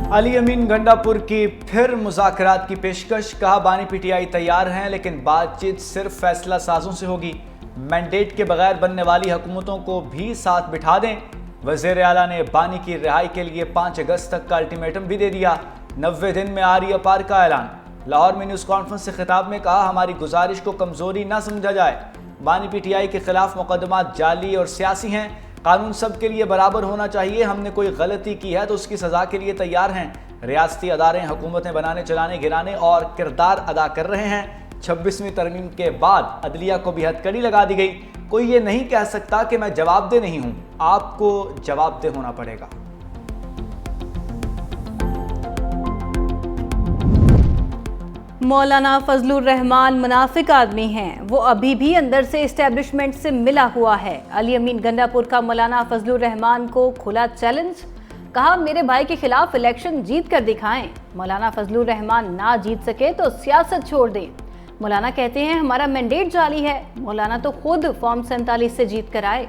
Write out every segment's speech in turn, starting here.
अली अमीन गंडापुर की फिर मुज़ाकरात की पेशकश। कहा बानी पीटीआई तैयार हैं लेकिन बातचीत सिर्फ फैसला साजों से होगी। मैंडेट के बगैर बनने वाली हुकूमतों को भी साथ बिठा दें। वज़ीर आला ने बानी की रिहाई के लिए 5 अगस्त तक का अल्टीमेटम भी दे दिया। 90 दिन में आ रही अपार का ऐलान। लाहौर में न्यूज़ कॉन्फ्रेंस से खिताब में कहा हमारी गुजारिश को कमज़ोरी ना समझा जाए। बानी पीटीआई के खिलाफ मुकदमात जाली और सियासी हैं। कानून सब के लिए बराबर होना चाहिए। हमने कोई गलती की है तो उसकी सज़ा के लिए तैयार हैं। रियासती अदारे हुकूमतें बनाने, चलाने, गिराने और किरदार अदा कर रहे हैं। 26वीं तरमीम के बाद अदलिया को भी हथकड़ी लगा दी गई। कोई ये नहीं कह सकता कि मैं जवाबदेह नहीं हूं। आपको जवाबदेह होना पड़ेगा। मौलाना फजलुर रहमान मुनाफिक आदमी हैं, वो अभी भी अंदर से इस्टेब्लिशमेंट से मिला हुआ है। अली अमीन गंडापुर का मौलाना फजलुर रहमान को खुला चैलेंज। कहा मेरे भाई के खिलाफ इलेक्शन जीत कर दिखाएं। मौलाना फजलुर रहमान ना जीत सके तो सियासत छोड़ दें। मौलाना कहते हैं हमारा मैंडेट जाली है। मौलाना तो खुद फॉर्म 47 से जीत कर आए।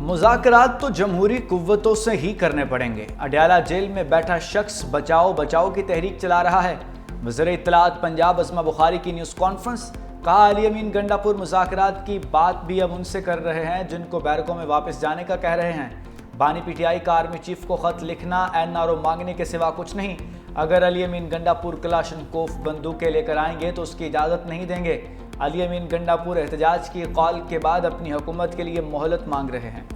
मुज़ाकरात तो जमहूरी कुव्वतों से ही करने पड़ेंगे। अडयाला जेल में बैठा शख्स बचाओ बचाओ की तहरीक चला रहा है। वज़ीर इत्तलात पंजाब अस्मा बुखारी की न्यूज़ कॉन्फ्रेंस। कहा अली अमीन गंडापुर मुज़ाकरात की बात भी अब उनसे कर रहे हैं जिनको बैरकों में वापस जाने का कह रहे हैं। बानी पीटीआई का आर्मी चीफ को खत लिखना NRO मांगने के सिवा कुछ नहीं। अगर अली अमीन गंडापुर कलाशनकोफ बंदूकें लेकर आएंगे तो उसकी इजाज़त नहीं देंगे। अली अमीन गंडापुर एहतजाज की कॉल के बाद अपनी हुकूमत के लिए मोहलत मांग रहे हैं।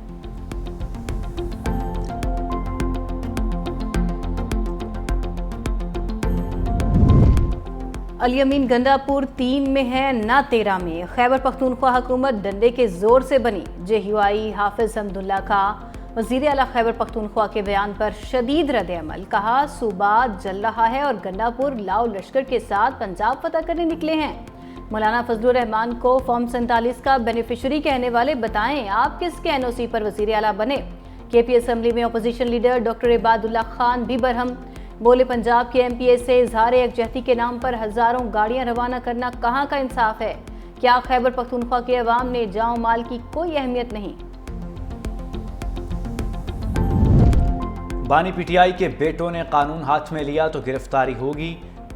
अली अमीन गंडापुर 3 में है ना 13 में। खैबर पख्तूनख्वा हुकूमत डंडे के जोर से बनी। JUI हाफिज हमदुल्ला का वज़ीर आला खैबर पख्तूनख्वा के बयान पर शदीद रद्द-ए-अमल। कहा सूबा जल रहा है और गंडापुर लाओ लश्कर के साथ पंजाब फतह करने निकले हैं। मौलाना फजलुर रहमान को फॉर्म 47 का बेनिफिशरी कहने वाले बताएं आप किसके NOC पर वज़ीर आला बने। KP असम्बली में opposition leader doctor Ibadullah Khan भी बरहम। बोले पंजाब के MPA से इजहार यकजहती के नाम पर हजारों गाड़ियां रवाना करना कहाँ का इंसाफ है। क्या खैबर पख्तूनख्वा के अवाम ने जाओ माल की कोई अहमियत नहीं। बानी पीटीआई के बेटों ने कानून हाथ में लिया तो गिरफ्तारी होगी।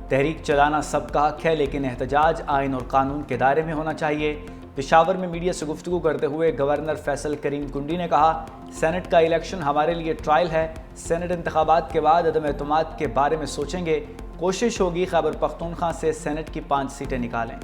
तहरीक चलाना सबका हक है लेकिन एहतजाज आइन और कानून के दायरे में होना चाहिए। पेशावर में मीडिया से गुफ्तगू करते हुए गवर्नर फैसल करीम कुंडी ने कहा सेनेट का इलेक्शन हमारे लिए ट्रायल है। सेनेट इंतखाबात के बाद अदम एतमाद के बारे में सोचेंगे। कोशिश होगी खैबर पख्तूनख्वा से सेनेट की 5 सीटें निकालें।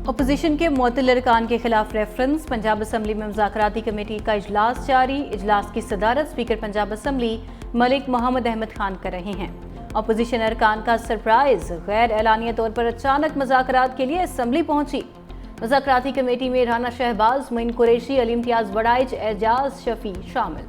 अपोजिशन के मुअत्तल अरकान के खिलाफ रेफरेंस। पंजाब असम्बली में मुज़ाकराती कमेटी का इजलास जारी। इजलास की सदारत स्पीकर पंजाब असम्बली मलिक मोहम्मद अहमद खान कर रहे हैं। अपोजिशन अरकान का सरप्राइज। गैर एलानिया तौर पर अचानक मुज़ाकरात के लिए असम्बली पहुंची। मुज़ाकराती कमेटी में राना शहबाज, मोइन कुरैशी, अली इम्तियाज बड़ाइच, एजाज शफी शामिल।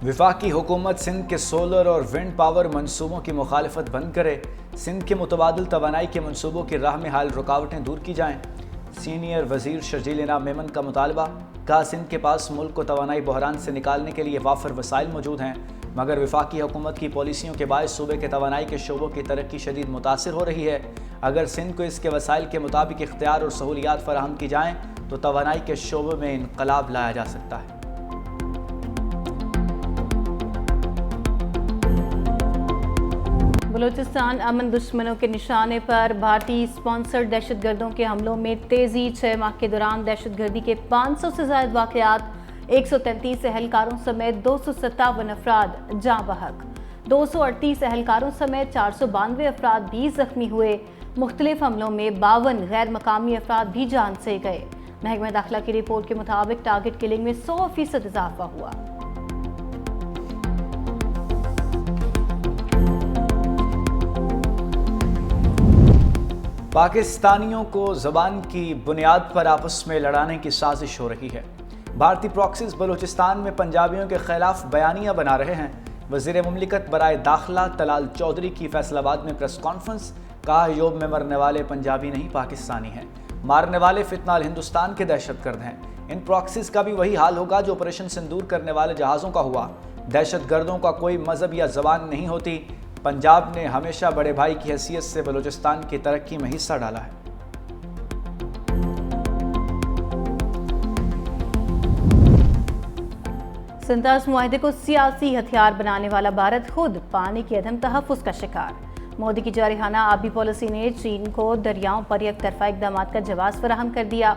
वफाकी हुकूमत सिंध के सोलर और विंड पावर मंसूबों की मुखालफत बंद करे। सिंध के मुतबादिल तवानाई के मंसूबों की राह में हाल रुकावटें दूर की जाएं। सीनियर वजीर शर्जील इनाम मेमन का मुतालबा। कहा सिंध के पास मुल्क को तवानाई बहरान से निकालने के लिए वाफर वसाइल मौजूद हैं मगर वफाकी हुकूमत की पॉलिसियों के बायस सूबे के तवानाई के शोबों की तरक्की शदीद मुतासिर हो रही है। अगर सिंध को इसके वसाइल के मुताबिक इख्तियार और सहूलियात फराहम की जाएँ तो तवानाई के शोबे में इनकलाब लाया जा सकता है। बलूचिस्तान अमन दुश्मनों के निशाने पर। भारतीय स्पॉन्सर्ड दहशतगर्दों के हमलों में तेजी। 6 माह के दौरान दहशतगर्दी के 500 से ज्यादा वाक़यात। 133 एहलकारों समेत 257 अफराद जाँ बहक। 238 एहलकारों समेत 492 अफराद भी जख्मी हुए। मुख्तलिफ हमलों में 52 गैर मकामी अफराद भी जान से गए। महकमा दाखिला की रिपोर्ट के मुताबिक टारगेट किलिंग में 100% इजाफा हुआ। पाकिस्तानियों को ज़बान की बुनियाद पर आपस में लड़ाने की साजिश हो रही है। भारतीय प्रॉक्सीज बलूचिस्तान में पंजाबियों के खिलाफ बयानियां बना रहे हैं। वज़ीर मुमलिकत बराए दाखिला तलाल चौधरी की फैसलाबाद में प्रेस कॉन्फ्रेंस। कहा यूब में मरने वाले पंजाबी नहीं पाकिस्तानी हैं। मारने वाले फितनाल हिंदुस्तान के दहशतगर्द हैं। ان پراکسیز کا بھی وہی حال ہوگا جو آپریشن سندور کرنے والے جہازوں کا ہوا۔ دہشت گردوں کا کوئی مذہب یا زبان نہیں ہوتی۔ پنجاب نے ہمیشہ بڑے بھائی کی حیثیت سے بلوچستان کی ترقی میں حصہ ڈالا ہے۔ سنتاس معاہدے کو سیاسی ہتھیار بنانے والا بھارت خود پانی کے عدم تحفظ کا شکار۔ مودی کی جارحانہ آبی پالیسی نے چین کو دریاؤں پر یک طرفہ اقدامات کا جواز فراہم کر دیا۔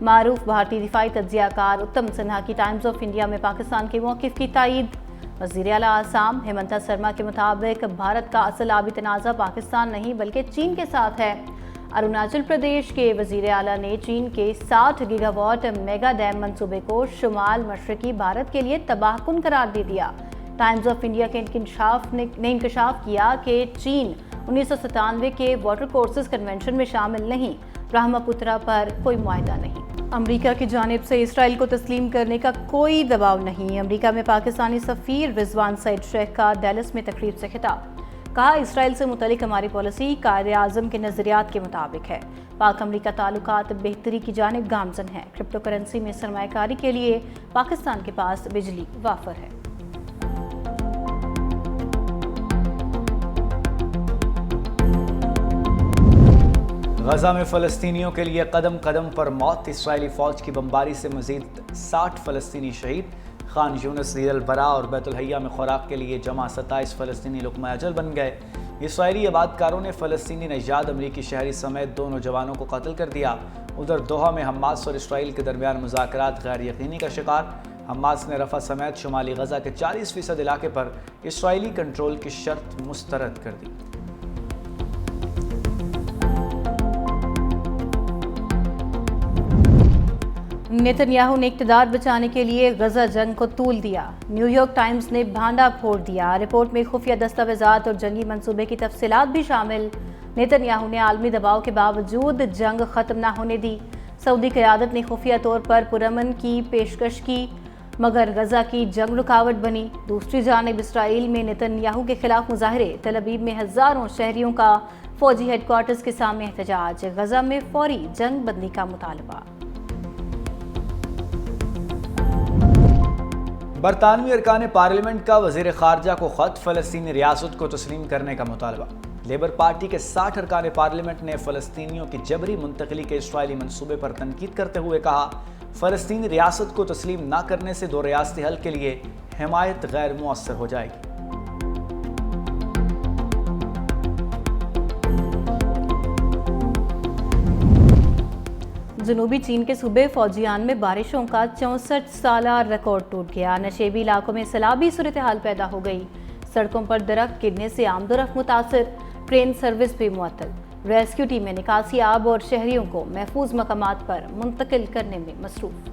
معروف بھارتی دفاعی تجزیہ کار اتم سنہا کی ٹائمز آف انڈیا میں پاکستان کے موقف کی تائید۔ وزیر اعلیٰ آسام ہیمنتا سرما کے مطابق بھارت کا اصل آبی تنازع پاکستان نہیں بلکہ چین کے ساتھ ہے۔ اروناچل پردیش کے وزیر اعلیٰ نے چین کے 60 گیگا واٹ میگا ڈیم منصوبے کو شمال مشرقی بھارت کے لیے تباہ کن قرار دے دیا۔ ٹائمز آف انڈیا کے انکشاف کیا کہ چین 1997 کے واٹر کورسز کنونشن میں شامل نہیں، برہما پترا پر کوئی معاہدہ نہیں۔ امریکہ کی جانب سے اسرائیل کو تسلیم کرنے کا کوئی دباؤ نہیں۔ امریکہ میں پاکستانی سفیر رضوان سعید شیخ کا ڈیلس میں تقریب سے خطاب۔ کہا اسرائیل سے متعلق ہماری پالیسی قائد اعظم کے نظریات کے مطابق ہے۔ پاک امریکہ تعلقات بہتری کی جانب گامزن ہیں۔ کرپٹو کرنسی میں سرمایہ کاری کے لیے پاکستان کے پاس بجلی وافر ہے۔ غزہ میں فلسطینیوں کے لیے قدم قدم پر موت۔ اسرائیلی فوج کی بمباری سے مزید 60 فلسطینی شہید۔ خان یونس، دیر البراء اور بیت الحیہ میں خوراک کے لیے جمع 27 فلسطینی لقمہ اجل بن گئے۔ اسرائیلی آبادکاروں نے فلسطینی نژاد امریکی شہری سمیت 2 نوجوانوں کو قتل کر دیا۔ ادھر دوحہ میں حماس اور اسرائیل کے درمیان مذاکرات غیر یقینی کا شکار۔ حماس نے رفح سمیت شمالی غزہ کے 40% علاقے پر اسرائیلی کنٹرول کی شرط مسترد کر دی۔ نیتن یاہو نے اقتدار بچانے کے لیے غزہ جنگ کو طول دیا۔ نیو یارک ٹائمز نے بھانڈا پھوڑ دیا۔ رپورٹ میں خفیہ دستاویزات اور جنگی منصوبے کی تفصیلات بھی شامل۔ نیتن یاہو نے عالمی دباؤ کے باوجود جنگ ختم نہ ہونے دی۔ سعودی قیادت نے خفیہ طور پر پرامن کی پیشکش کی مگر غزہ کی جنگ رکاوٹ بنی۔ دوسری جانب اسرائیل میں نیتن یاہو کے خلاف مظاہرے۔ تل ابیب میں ہزاروں شہریوں کا فوجی ہیڈ کوارٹرز کے سامنے احتجاج۔ غزہ میں فوری جنگ بندی کا مطالبہ۔ برطانوی ارکان پارلیمنٹ کا وزیر خارجہ کو خط، فلسطینی ریاست کو تسلیم کرنے کا مطالبہ۔ لیبر پارٹی کے 60 ارکان پارلیمنٹ نے فلسطینیوں کی جبری منتقلی کے اسرائیلی منصوبے پر تنقید کرتے ہوئے کہا، فلسطینی ریاست کو تسلیم نہ کرنے سے 2 ریاستی حل کے لیے حمایت غیر مؤثر ہو جائے گی۔ جنوبی چین کے صوبے فوجیان میں بارشوں کا 64 سالہ ریکارڈ ٹوٹ گیا۔ نشیبی علاقوں میں سیلابی صورتحال پیدا ہو گئی۔ سڑکوں پر درخت گرنے سے آمد و رفت متاثر، ٹرین سروس بھی معطل۔ ریسکیو ٹیمیں نکاسی آب اور شہریوں کو محفوظ مقامات پر منتقل کرنے میں مصروف۔